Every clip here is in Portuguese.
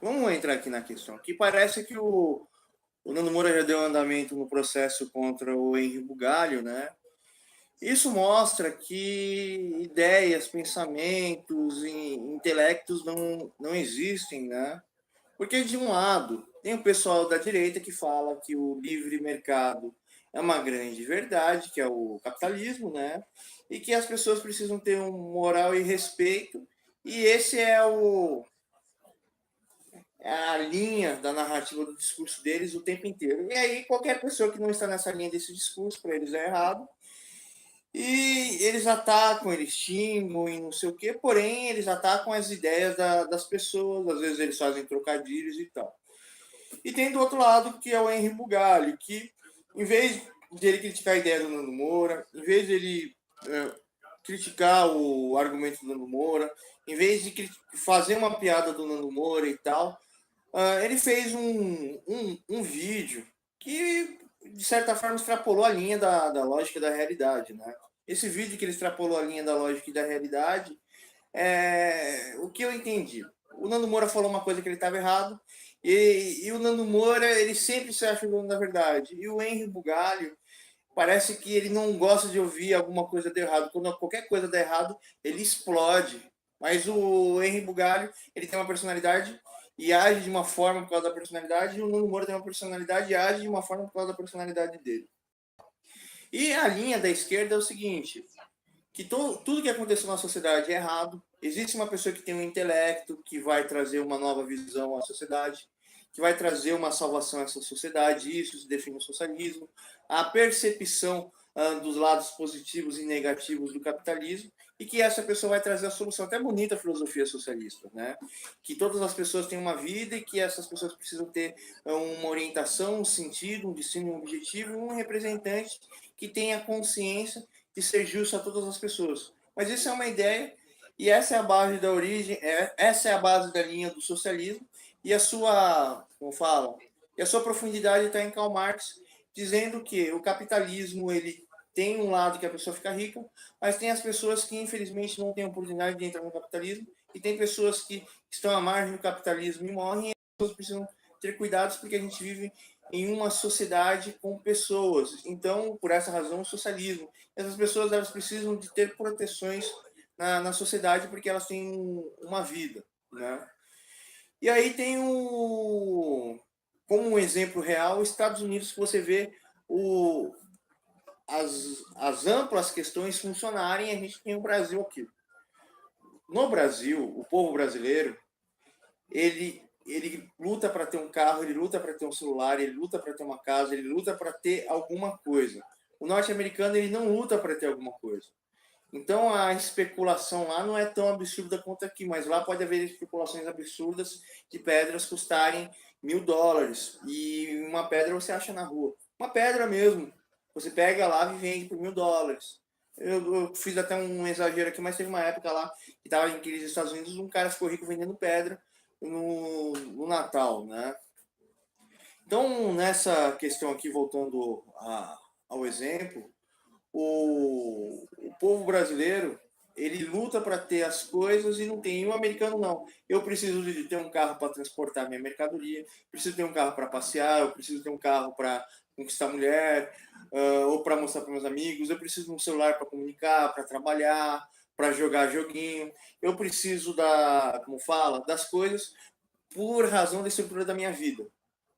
vamos entrar aqui na questão. Que parece que o Nando Moura já deu andamento no processo contra o Henri Bugalho, né? Isso mostra que ideias, pensamentos e intelectos não existem, né? Porque, de um lado, tem o pessoal da direita que fala que o livre mercado é uma grande verdade, que é o capitalismo, né? E que as pessoas precisam ter um moral e respeito, e esse é a linha da narrativa do discurso deles o tempo inteiro. E aí, qualquer pessoa que não está nessa linha desse discurso, para eles é errado. E eles atacam, eles xingam e não sei o quê, porém eles atacam as ideias das pessoas, às vezes eles fazem trocadilhos e tal. E tem do outro lado que é o Henry Bugalho, que em vez de ele criticar a ideia do Nando Moura, em vez de ele criticar o argumento do Nando Moura, em vez de fazer uma piada do Nando Moura e tal, ele fez um vídeo que, de certa forma, extrapolou a linha da lógica da realidade, né? Esse vídeo que ele extrapolou a linha da lógica e da realidade, o que eu entendi? O Nando Moura falou uma coisa que ele estava errado, e o Nando Moura, ele sempre se acha o dono da verdade. E o Henry Bugalho, parece que ele não gosta de ouvir alguma coisa de errado. Quando qualquer coisa der errado, ele explode. Mas o Henry Bugalho, ele tem uma personalidade e age de uma forma por causa da personalidade, e o Nando Moura tem uma personalidade e age de uma forma por causa da personalidade dele. E a linha da esquerda é o seguinte, que tudo que aconteceu na sociedade é errado. Existe uma pessoa que tem um intelecto, que vai trazer uma nova visão à sociedade, que vai trazer uma salvação a essa sociedade. Isso se define o socialismo. A percepção dos lados positivos e negativos do capitalismo, e que essa pessoa vai trazer a solução. Até bonita a filosofia socialista, né? Que todas as pessoas têm uma vida e que essas pessoas precisam ter uma orientação, um sentido, um destino, um objetivo, um representante que tenha consciência de ser justo a todas as pessoas. Mas isso é uma ideia, e essa é a base da origem, essa é a base da linha do socialismo, e a sua, como falam, e a sua profundidade está em Karl Marx, dizendo que o capitalismo ele tem um lado que a pessoa fica rica, mas tem as pessoas que infelizmente não têm a oportunidade de entrar no capitalismo, e tem pessoas que estão à margem do capitalismo e morrem, e as pessoas precisam ter cuidados porque a gente vive em uma sociedade com pessoas. Então, por essa razão, o socialismo. Essas pessoas elas precisam de ter proteções na sociedade porque elas têm uma vida, né? E aí tem como um exemplo real, os Estados Unidos, que você vê o, as amplas questões funcionarem, a gente tem o Brasil aqui. No Brasil, o povo brasileiro, ele luta para ter um carro, ele luta para ter um celular, ele luta para ter uma casa, ele luta para ter alguma coisa. O norte-americano ele não luta para ter alguma coisa. Então a especulação lá não é tão absurda quanto aqui, mas lá pode haver especulações absurdas de pedras custarem $1.000 e uma pedra você acha na rua, uma pedra mesmo. Você pega lá e vende por $1.000. Eu fiz até um exagero aqui, mas teve uma época lá que estava em crise nos Estados Unidos, um cara ficou rico vendendo pedra no Natal, né? Então, nessa questão aqui, voltando ao exemplo, o povo brasileiro, ele luta para ter as coisas e não tem. E o americano não. Eu preciso de ter um carro para transportar minha mercadoria, preciso ter um carro para passear, eu preciso ter um carro para conquistar mulher, ou para mostrar para meus amigos, eu preciso de um celular para comunicar, para trabalhar, para jogar joguinho. Eu preciso como fala, das coisas por razão da estrutura da minha vida.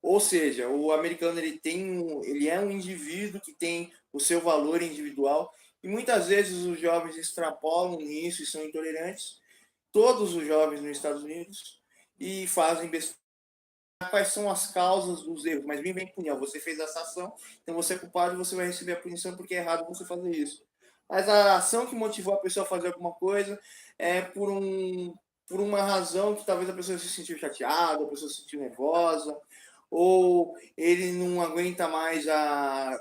Ou seja, o americano ele é um indivíduo que tem o seu valor individual e muitas vezes os jovens extrapolam isso e são intolerantes. Todos os jovens nos Estados Unidos e fazem besteira. Quais são as causas dos erros? Mas vem punir. Você fez essa ação, então você é culpado e você vai receber a punição porque é errado você fazer isso. Mas a ação que motivou a pessoa a fazer alguma coisa é por uma razão que talvez a pessoa se sentiu chateada, a pessoa se sentiu nervosa, ou ele não aguenta mais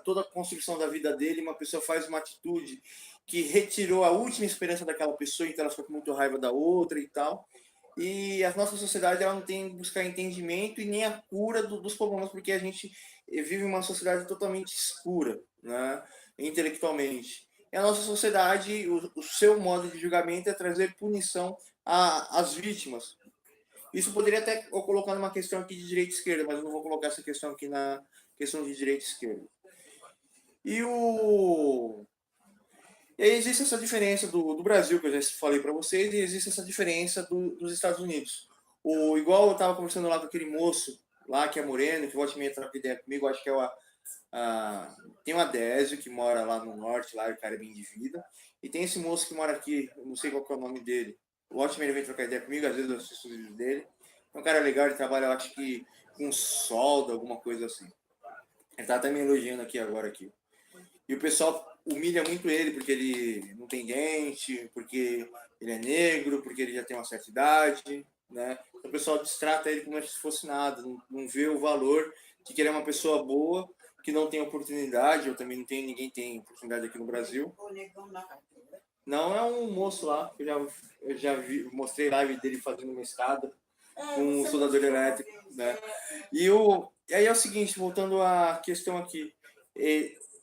toda a construção da vida dele, uma pessoa faz uma atitude que retirou a última esperança daquela pessoa, então ela fica com muito raiva da outra e tal. E a nossa sociedade ela não tem buscar entendimento e nem a cura dos problemas, porque a gente vive uma sociedade totalmente escura, né, intelectualmente. E a nossa sociedade, o seu modo de julgamento é trazer punição às vítimas, Isso poderia até eu colocar numa questão aqui de direita e esquerda, mas eu não vou colocar essa questão aqui na questão de direita e esquerda. E o e aí existe essa diferença do Brasil, que eu já falei para vocês, e existe essa diferença dos Estados Unidos. Igual eu estava conversando lá com aquele moço, lá que é moreno, que volta e meia troca ideia comigo, acho que é tem o Adésio, que mora lá no norte, lá, o cara é bem de vida, e tem esse moço que mora aqui, eu não sei qual que é o nome dele. O volta e meia vem trocar ideia comigo, às vezes eu assisto os vídeos dele. É um cara legal, ele trabalha, eu acho que com solda, alguma coisa assim. Ele tá até me elogiando aqui agora aqui. E o pessoal humilha muito ele porque ele não tem dente, porque ele é negro, porque ele já tem uma certa idade, né? O pessoal distrata ele como se fosse nada, não vê o valor de que ele é uma pessoa boa, que não tem oportunidade, eu também não tenho, ninguém tem oportunidade aqui no Brasil. Não, é um moço lá, que eu já vi, mostrei live dele fazendo uma escada com um soldador elétrico, né? E aí é o seguinte, voltando à questão aqui,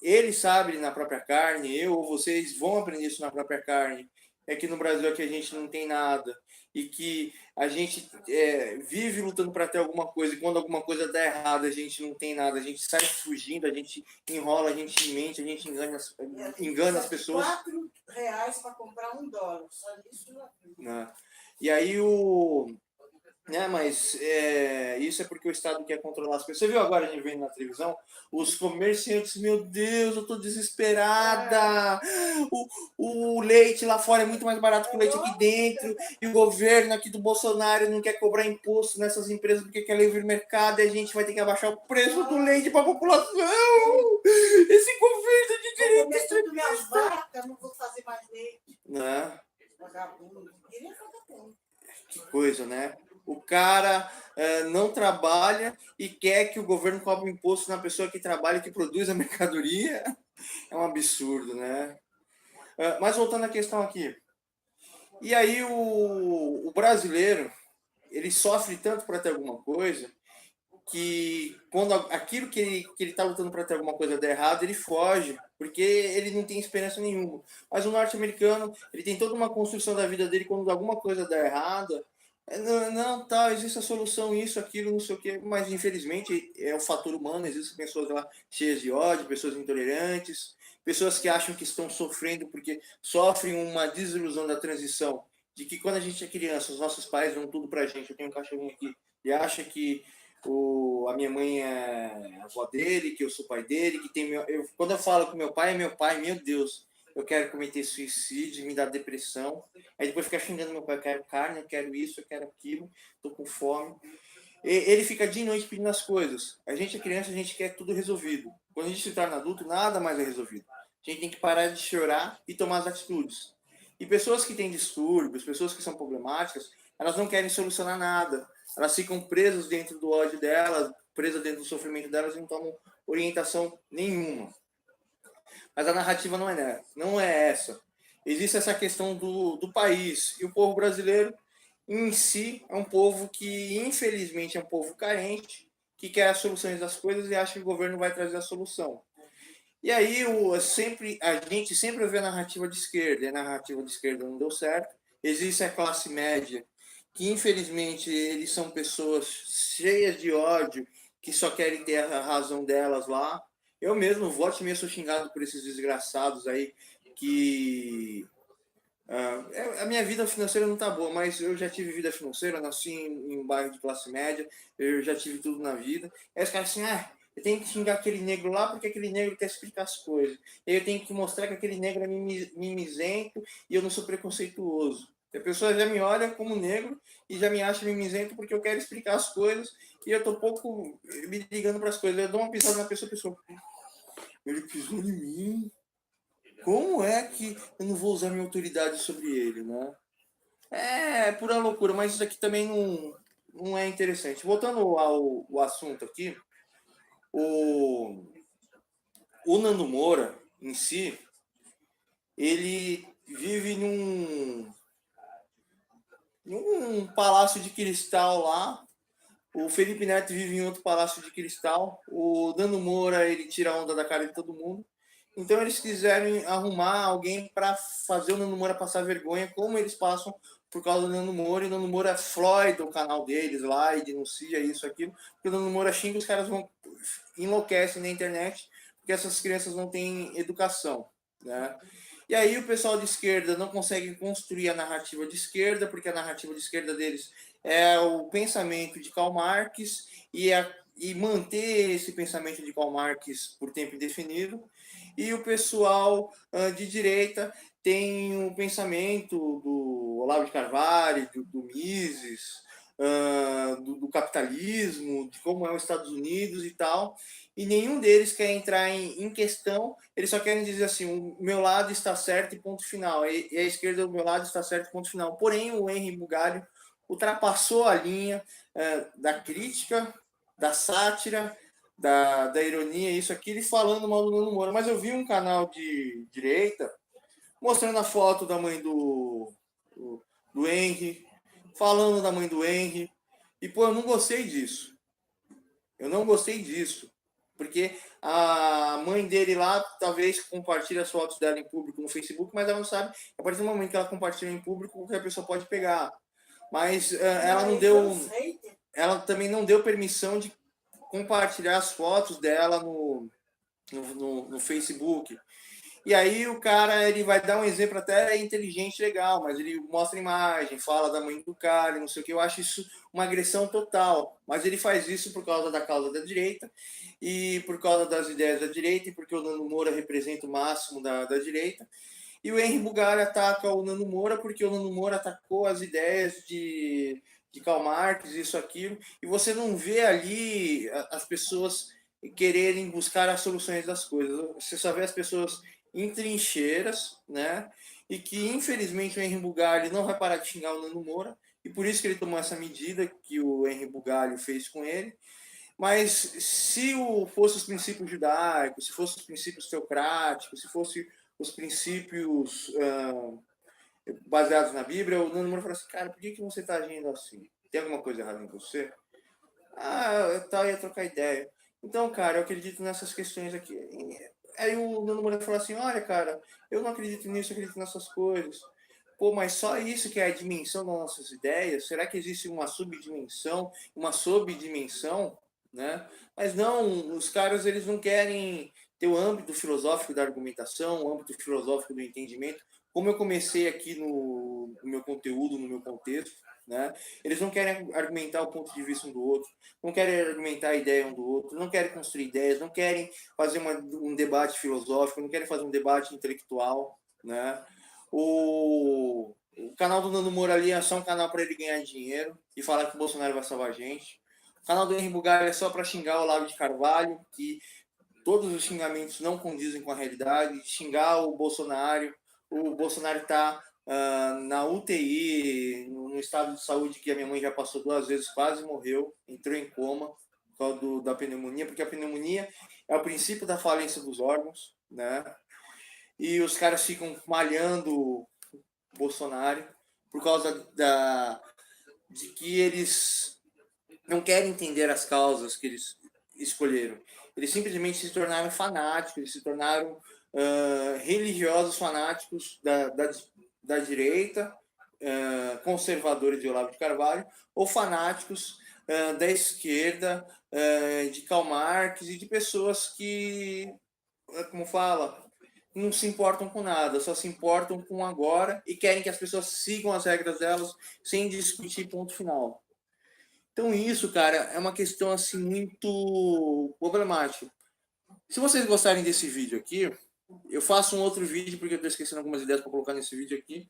ele sabe na própria carne, eu ou vocês vão aprender isso na própria carne, é que no Brasil aqui a gente não tem nada, e que a gente vive lutando para ter alguma coisa, e quando alguma coisa dá errado, a gente não tem nada, a gente sai fugindo, a gente enrola, a gente mente, a gente engana as pessoas. R$4 para comprar $1, só isso já. Né? E aí mas isso é porque o Estado quer controlar as pessoas. Você viu agora, a gente vendo na televisão, os comerciantes, meu Deus, eu tô desesperada. O leite lá fora é muito mais barato que o leite aqui dentro. E o governo aqui do Bolsonaro não quer cobrar imposto nessas empresas porque quer livre mercado e a gente vai ter que abaixar o preço do leite para a população. Esse governo de direita extremista. Não vou fazer mais leite. Né? Vagabundo. Queria vagabundo. Que coisa, né? O cara não trabalha e quer que o governo cobre imposto na pessoa que trabalha e que produz a mercadoria. É um absurdo, né? Mas voltando à questão aqui. E aí o brasileiro, ele sofre tanto para ter alguma coisa que quando aquilo que ele está lutando para ter alguma coisa der errado, ele foge, porque ele não tem esperança nenhuma. Mas o norte-americano, ele tem toda uma construção da vida dele, quando alguma coisa der errada, não, tá, existe a solução, isso, aquilo, não sei o quê, mas infelizmente é o fator humano, existem pessoas lá cheias de ódio, pessoas intolerantes, pessoas que acham que estão sofrendo porque sofrem uma desilusão da transição, de que quando a gente é criança, os nossos pais dão tudo pra gente. Eu tenho um cachorrinho aqui e acha que a minha mãe é a avó dele, que eu sou pai dele, que tem quando eu falo que meu pai é meu pai, meu Deus, eu quero cometer suicídio, me dá depressão. Aí depois fica xingando meu pai, eu quero carne, eu quero isso, eu quero aquilo, tô com fome. Ele fica de noite pedindo as coisas. A gente é criança, a gente quer tudo resolvido. Quando a gente se torna adulto, nada mais é resolvido. A gente tem que parar de chorar e tomar as atitudes. E pessoas que têm distúrbios, pessoas que são problemáticas, elas não querem solucionar nada. Elas ficam presas dentro do ódio delas, presas dentro do sofrimento delas e não tomam orientação nenhuma. Mas a narrativa não é essa. Existe essa questão do país. E o povo brasileiro, em si, é um povo que, infelizmente, é um povo carente, que quer as soluções das coisas e acha que o governo vai trazer a solução. E aí a gente sempre vê a narrativa de esquerda, e a narrativa de esquerda não deu certo. Existe a classe média, que infelizmente eles são pessoas cheias de ódio, que só querem ter a razão delas lá. Eu mesmo, volte e meia, sou xingado por esses desgraçados aí, que a minha vida financeira não tá boa, mas eu já tive vida financeira, nasci em um bairro de classe média, eu já tive tudo na vida. Aí os caras assim, eu tenho que xingar aquele negro lá porque aquele negro quer explicar as coisas. E aí eu tenho que mostrar que aquele negro é mimizento e eu não sou preconceituoso. A pessoa já me olha como negro e já me acha mimizento porque eu quero explicar as coisas e eu tô pouco me ligando para as coisas. Eu dou uma pisada na pessoa, ele pisou em mim. Como é que eu não vou usar minha autoridade sobre ele, né? É pura loucura, mas isso aqui também não é interessante. Voltando ao assunto aqui, o Nando Moura, em si, ele vive num palácio de cristal lá. O Felipe Neto vive em outro palácio de cristal. O Nando Moura, ele tira a onda da cara de todo mundo. Então eles quiserem arrumar alguém para fazer o Nando Moura passar vergonha, como eles passam por causa do Nando Moura, e o Nando Moura floida o canal deles lá e denuncia isso, aquilo, porque o Nando Moura xinga, os caras vão enlouquecem na internet, porque essas crianças não têm educação, né? E aí o pessoal de esquerda não consegue construir a narrativa de esquerda, porque a narrativa de esquerda deles é o pensamento de Karl Marx e manter esse pensamento de Karl Marx por tempo indefinido. E o pessoal de direita tem o pensamento do Olavo de Carvalho, do Mises, do capitalismo, de como é os Estados Unidos e tal, e nenhum deles quer entrar em questão, eles só querem dizer assim, o meu lado está certo e ponto final, e a esquerda, o meu lado está certo e ponto final. Porém, o Henry Bugalho ultrapassou a linha da crítica, da sátira, da ironia, isso aqui, ele falando mal do Nando Moura. Mas eu vi um canal de direita mostrando a foto da mãe do Henry, falando da mãe do Henry. E, pô, eu não gostei disso. Eu não gostei disso. Porque a mãe dele lá talvez compartilhe as fotos dela em público no Facebook, mas ela não sabe que a partir do momento que ela compartilha em público, qualquer pessoa pode pegar. Mas ela não deu. Ela também não deu permissão de compartilhar as fotos dela no Facebook. E aí o cara ele vai dar um exemplo até inteligente, legal, mas ele mostra a imagem, fala da mãe do cara, não sei o que. Eu acho isso uma agressão total. Mas ele faz isso por causa da causa da direita e por causa das ideias da direita e porque o Nando Moura representa o máximo da direita. E o Henry Bugalho ataca o Nando Moura porque o Nando Moura atacou as ideias de Karl Marx, isso, aquilo. E você não vê ali as pessoas quererem buscar as soluções das coisas. Você só vê as pessoas em trincheiras, né? E que, infelizmente, o Henry Bugalho não vai parar de xingar o Nando Moura, e por isso que ele tomou essa medida que o Henry Bugalho fez com ele. Mas se fosse os princípios judaicos, se fosse os princípios teocráticos, se fosse os princípios baseados na Bíblia, o Nando Moura falou assim, cara, por que você está agindo assim? Tem alguma coisa errada em você? Eu ia trocar ideia. Então, cara, eu acredito nessas questões aqui. Aí o Nando Moura falou assim, olha, cara, eu não acredito nisso, eu acredito nessas coisas. Pô, mas só isso que é a dimensão das nossas ideias? Será que existe uma subdimensão, uma subdimensão, né? Mas não, os caras, eles não querem ter o âmbito filosófico da argumentação, o âmbito filosófico do entendimento, como eu comecei aqui no meu conteúdo, no meu contexto, né? Eles não querem argumentar o ponto de vista um do outro, não querem argumentar a ideia um do outro, não querem construir ideias, não querem fazer um debate filosófico, não querem fazer um debate intelectual, né? O canal do Nando Moura ali é só um canal para ele ganhar dinheiro e falar que o Bolsonaro vai salvar a gente. O canal do Henry Bugalho é só para xingar o Olavo de Carvalho, que todos os xingamentos não condizem com a realidade, xingar o Bolsonaro está na UTI, no estado de saúde que a minha mãe já passou 2 vezes, quase morreu, entrou em coma por causa da pneumonia, porque a pneumonia é o princípio da falência dos órgãos, né? E os caras ficam malhando o Bolsonaro por causa de que eles não querem entender as causas que eles escolheram. Eles simplesmente se tornaram fanáticos, eles se tornaram religiosos fanáticos da direita, conservadores de Olavo de Carvalho, ou fanáticos da esquerda, de Karl Marx e de pessoas que, como fala, não se importam com nada, só se importam com agora e querem que as pessoas sigam as regras delas sem discutir ponto final. Então isso, cara, é uma questão assim muito problemática. Se vocês gostarem desse vídeo aqui, eu faço um outro vídeo, porque eu estou esquecendo algumas ideias para colocar nesse vídeo aqui,